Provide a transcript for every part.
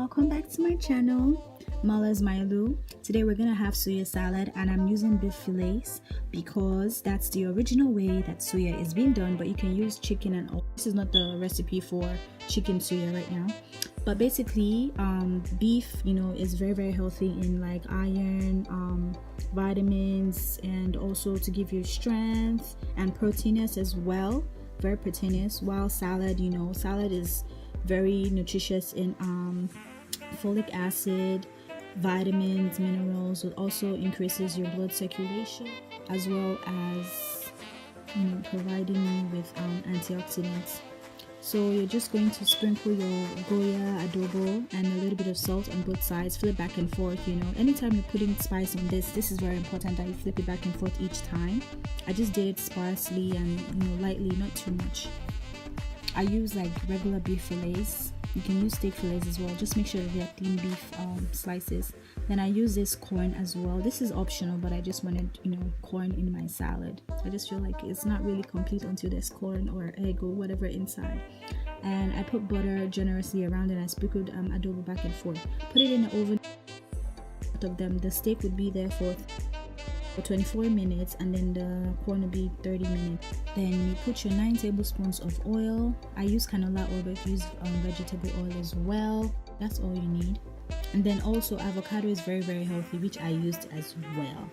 welcome back to my channel. Mala's Mailu. Today we're gonna have suya salad, and I'm using beef fillets because that's the original way that suya is being done, but you can use chicken and all. This is not the recipe for chicken suya right now, but basically beef, is very healthy in like iron, vitamins, and also to give you strength, and proteinous as well, very proteinous. While salad, salad is very nutritious in folic acid, vitamins, minerals. It also increases your blood circulation, as well as providing you with antioxidants. So you're just going to sprinkle your goya adobo and a little bit of salt on both sides, flip back and forth. Anytime you're putting spice on this is very important that you flip it back and forth each time. I just did it sparsely and lightly, not too much. I use like regular beef fillets. You can use steak fillets as well. Just make sure that they're thin beef slices. Then I use this corn as well. This is optional, but I just wanted corn in my salad. I just feel like it's not really complete until there's corn or egg or whatever inside. And I put butter generously around, and I sprinkled adobo back and forth. Put it in the oven. Of them, the steak would be there for 24 minutes, and then the corn will be 30 minutes. Then you put your 9 tablespoons of oil. I use canola oil, but use vegetable oil as well. That's all you need. And then also avocado is very healthy, which I used as well.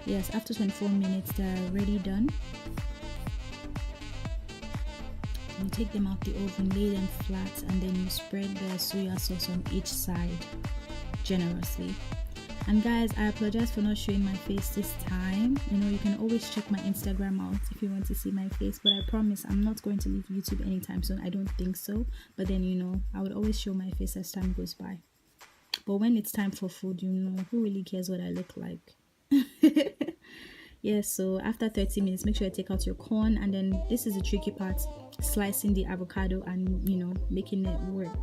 Yes, after 24 minutes they're already done. You take them out the oven, lay them flat, and then you spread the soya sauce on each side generously. And guys, I apologize for not showing my face this time. You can always check my Instagram out if you want to see my face, but I promise I'm not going to leave YouTube anytime soon. I don't think so, but then I would always show my face as time goes by. But when it's time for food, who really cares what I look like? Yes, so after 30 minutes, make sure you take out your corn, and then this is the tricky part, slicing the avocado and making it work.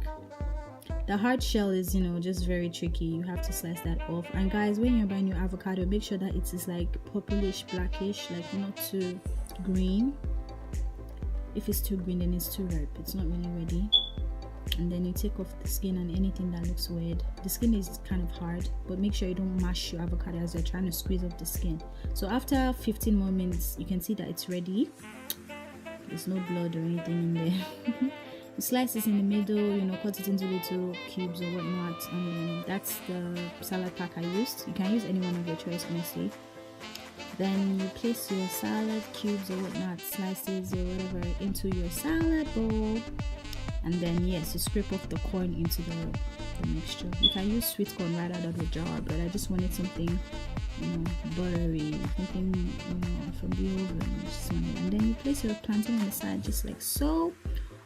The hard shell is just very tricky. You have to slice that off. And guys, when you're buying your avocado, make sure that it is like purplish blackish, like not too green. If it's too green, then it's too ripe, it's not really ready. And then you take off the skin and anything that looks weird. The skin is kind of hard, but make sure you don't mash your avocado as you're trying to squeeze off the skin. So after 15 more minutes, you can see that it's ready. There's no blood or anything in there. You slice this in the middle, cut it into little cubes or whatnot, and then that's the salad pack I used. You can use any one of your choice, honestly. Then you place your salad cubes or whatnot, slices or whatever, into your salad bowl. And then yes, you scrape off the corn into the mixture. You can use sweet corn right out of the jar, but I just wanted something buttery, something from the oven. And then you place your plantain on the side just like so,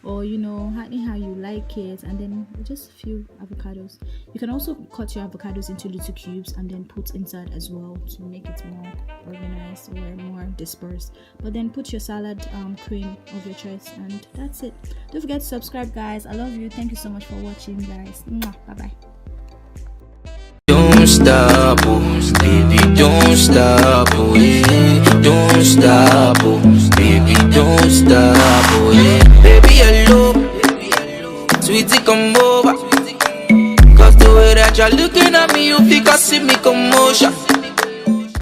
or how you like it, and then just a few avocados. You can also cut your avocados into little cubes and then put inside as well to make it more organized or more dispersed. But then put your salad cream of your choice, and that's it. Don't forget to subscribe, guys. I love you. Thank you so much for watching, guys. Bye bye. Don't stop, oh, baby, don't stop, oh, yeah. Don't stop, oh, baby, don't stop, oh, yeah. Baby, hello, sweetie, come over. Cause the way that you're looking at me, you think I see me commotion.